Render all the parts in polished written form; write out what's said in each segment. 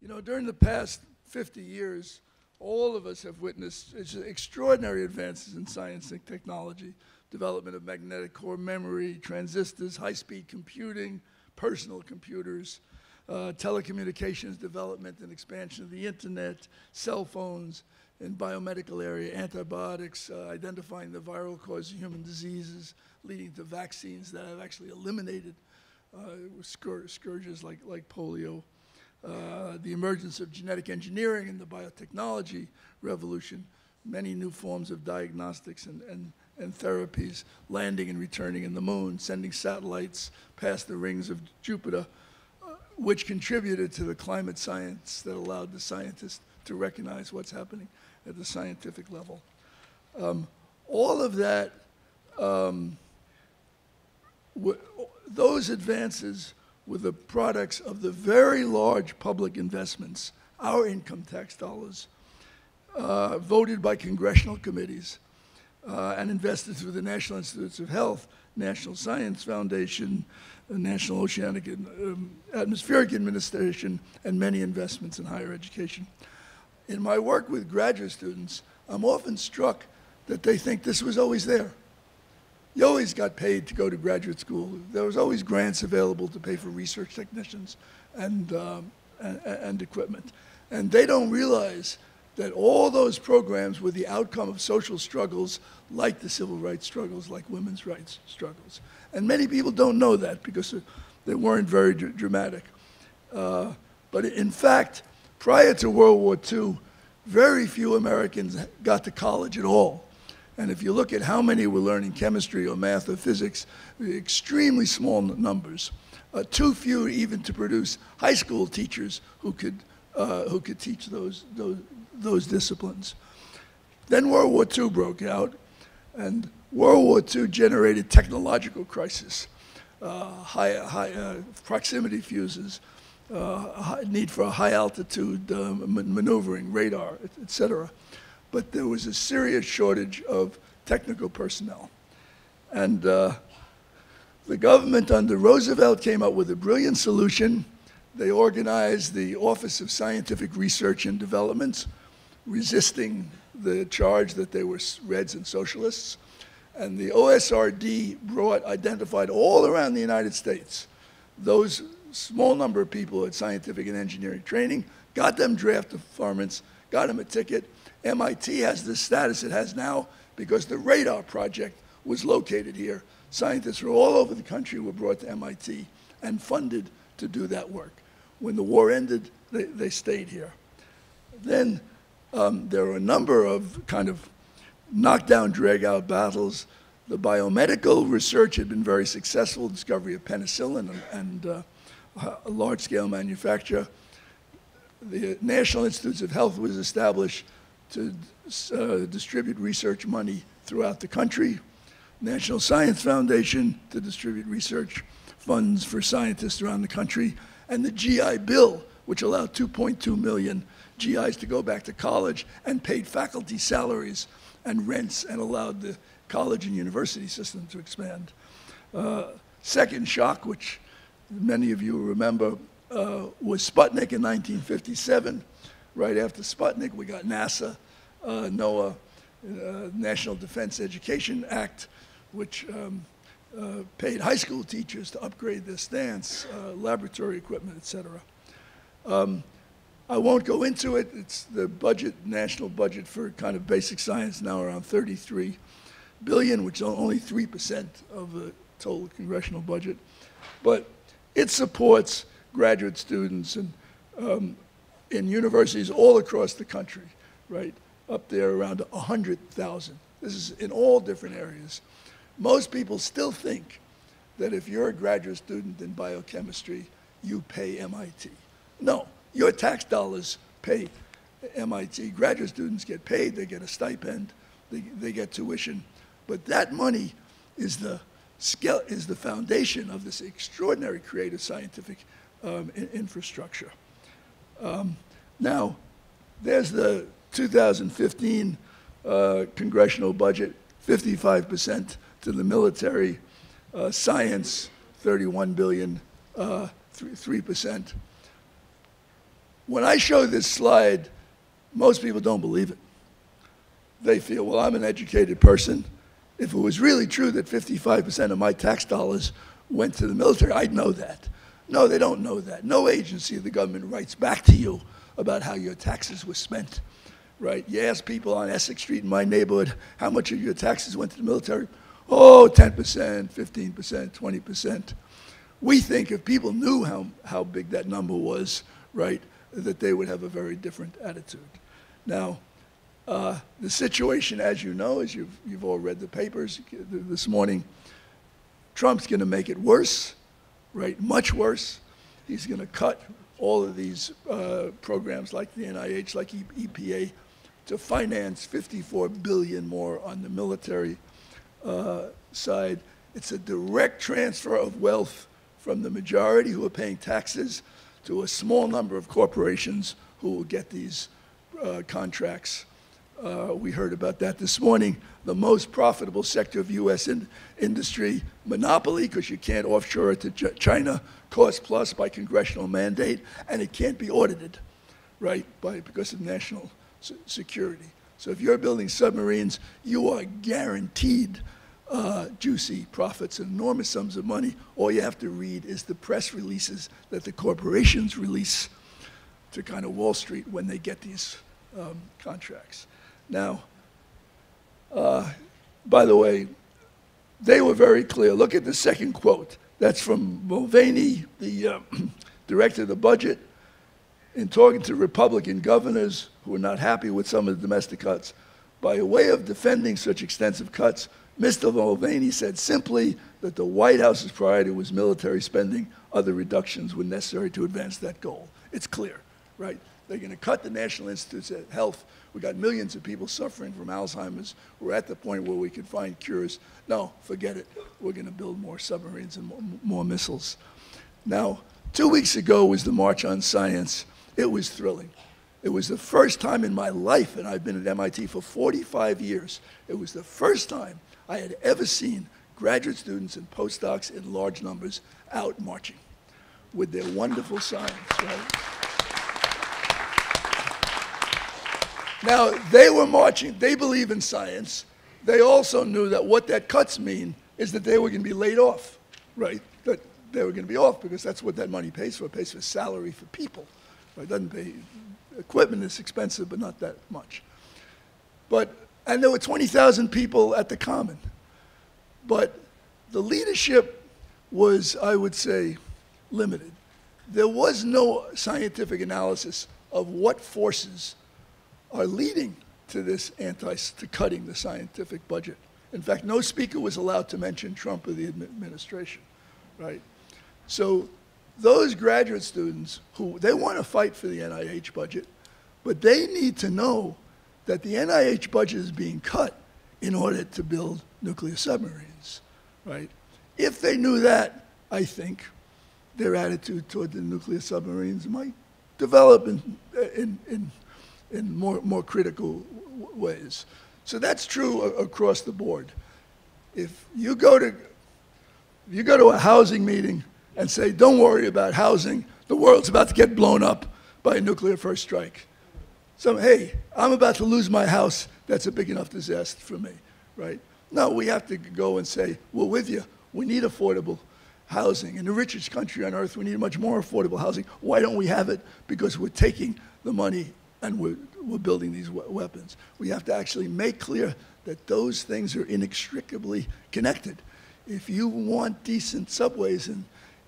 You know, during the past 50 years, all of us have witnessed extraordinary advances in science and technology, development of magnetic core memory, transistors, high-speed computing, personal computers, telecommunications development and expansion of the internet, cell phones, in biomedical area, antibiotics, identifying the viral cause of human diseases, leading to vaccines that have actually eliminated scourges like polio. The emergence of genetic engineering and the biotechnology revolution, many new forms of diagnostics and therapies, landing and returning in the moon, sending satellites past the rings of Jupiter, which contributed to the climate science that allowed the scientists to recognize what's happening at the scientific level. All of that, those advances were the products of the very large public investments, our income tax dollars, voted by congressional committees and invested through the National Institutes of Health, National Science Foundation, National Oceanic and Atmospheric Administration, and many investments in higher education. In my work with graduate students, I'm often struck that they think this was always there. You always got paid to go to graduate school. There was always grants available to pay for research technicians and equipment. And they don't realize that all those programs were the outcome of social struggles like the civil rights struggles, like women's rights struggles. And many people don't know that because they weren't very dramatic. But in fact, prior to World War II, very few Americans got to college at all. And if you look at how many were learning chemistry or math or physics, extremely small numbers. Too few even to produce high school teachers who could teach those disciplines. Then World War II broke out, and World War II generated technological crisis, high proximity fuses, need for high altitude maneuvering, radar, et cetera. But there was a serious shortage of technical personnel. And the government under Roosevelt came up with a brilliant solution. They organized the Office of Scientific Research and Development, resisting the charge that they were Reds and socialists. And the OSRD identified all around the United States those small number of people at scientific and engineering training, got them draft departments, got them a ticket. MIT has the status it has now because the radar project was located here. Scientists from all over the country were brought to MIT and funded to do that work. When the war ended, they stayed here. Then there were a number of kind of knockdown, drag-out battles. The biomedical research had been very successful, discovery of penicillin and a large-scale manufacture. The National Institutes of Health was established to distribute research money throughout the country. National Science Foundation to distribute research funds for scientists around the country. And the GI Bill, which allowed 2.2 million GIs to go back to college and paid faculty salaries and rents and allowed the college and university system to expand. Second shock, which many of you remember, was Sputnik in 1957. Right after Sputnik, we got NASA, NOAA, National Defense Education Act, which paid high school teachers to upgrade their stance, laboratory equipment, et cetera. I won't go into it. It's the budget, national budget for kind of basic science now around $33 billion, which is only 3% of the total congressional budget. But it supports graduate students and in universities all across the country, right? Up there around 100,000. This is in all different areas. Most people still think that if you're a graduate student in biochemistry, you pay MIT. No, your tax dollars pay MIT. Graduate students get paid, they get a stipend, they get tuition. But that money is the foundation of this extraordinary creative scientific infrastructure. Now, there's the 2015 congressional budget, 55% to the military, science, 31 billion, 3%. when I show this slide, most people don't believe it. They feel, well, I'm an educated person. If it was really true that 55% of my tax dollars went to the military, I'd know that. No, they don't know that. No agency of the government writes back to you about how your taxes were spent, right? You ask people on Essex Street in my neighborhood, how much of your taxes went to the military? Oh, 10%, 15%, 20%. We think if people knew how big that number was, right, that they would have a very different attitude. Now, the situation, as you know, as you've all read the papers this morning, Trump's going to make it worse, right, much worse. He's going to cut all of these programs like the NIH, like EPA, to finance $54 billion more on the military side. It's a direct transfer of wealth from the majority who are paying taxes to a small number of corporations who will get these contracts. We heard about that this morning. The most profitable sector of U.S. industry, monopoly, because you can't offshore it to China, cost plus by congressional mandate, and it can't be audited, right, because of national security. So if you're building submarines, you are guaranteed juicy profits, enormous sums of money. All you have to read is the press releases that the corporations release to kind of Wall Street when they get these contracts. Now, by the way, they were very clear. Look at the second quote. That's from Mulvaney, the director of the budget, in talking to Republican governors who were not happy with some of the domestic cuts. By way of defending such extensive cuts, Mr. Mulvaney said simply that the White House's priority was military spending. Other reductions were necessary to advance that goal. It's clear, right? They're going to cut the National Institutes of Health. We've got millions of people suffering from Alzheimer's. We're at the point where we can find cures. No, forget it. We're going to build more submarines and more missiles. Now, 2 weeks ago was the March on Science. It was thrilling. It was the first time in my life, and I've been at MIT for 45 years, it was the first time I had ever seen graduate students and postdocs in large numbers out marching with their wonderful science, right? Now, they were marching. They believe in science. They also knew that what that cuts mean is that they were going to be laid off, right? That they were going to be off because that's what that money pays for. It pays for salary for people. Right? It doesn't pay. Equipment is expensive, but not that much. And there were 20,000 people at the Common. But the leadership was, I would say, limited. There was no scientific analysis of what forces are leading to this to cutting the scientific budget. In fact, no speaker was allowed to mention Trump or the administration, right? So those graduate students they want to fight for the NIH budget, but they need to know that the NIH budget is being cut in order to build nuclear submarines, right? If they knew that, I think their attitude toward the nuclear submarines might develop in more critical ways. So that's true across the board. If you go to a housing meeting and say, don't worry about housing, the world's about to get blown up by a nuclear first strike. So, hey, I'm about to lose my house. That's a big enough disaster for me, right? No, we have to go and say, we're with you. We need affordable housing. In the richest country on earth, we need much more affordable housing. Why don't we have it? Because we're taking the money and we're building these weapons. We have to actually make clear that those things are inextricably connected. If you want decent subways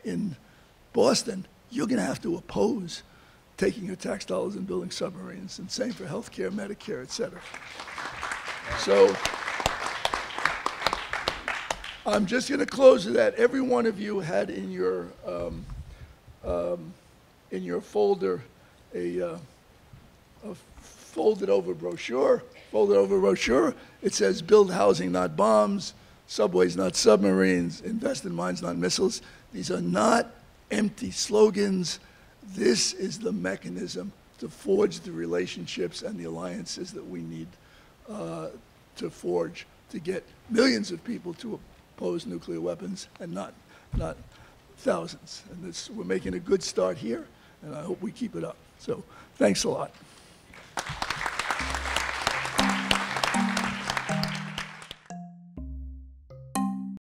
in Boston, you're going to have to oppose taking your tax dollars and building submarines, and same for health care, Medicare, et cetera. So I'm just going to close with that. Every one of you had in your folder a folded over brochure. It says build housing, not bombs, subways, not submarines, invest in mines, not missiles. These are not empty slogans. This is the mechanism to forge the relationships and the alliances that we need to forge to get millions of people to oppose nuclear weapons and not thousands. And we're making a good start here, and I hope we keep it up. So thanks a lot.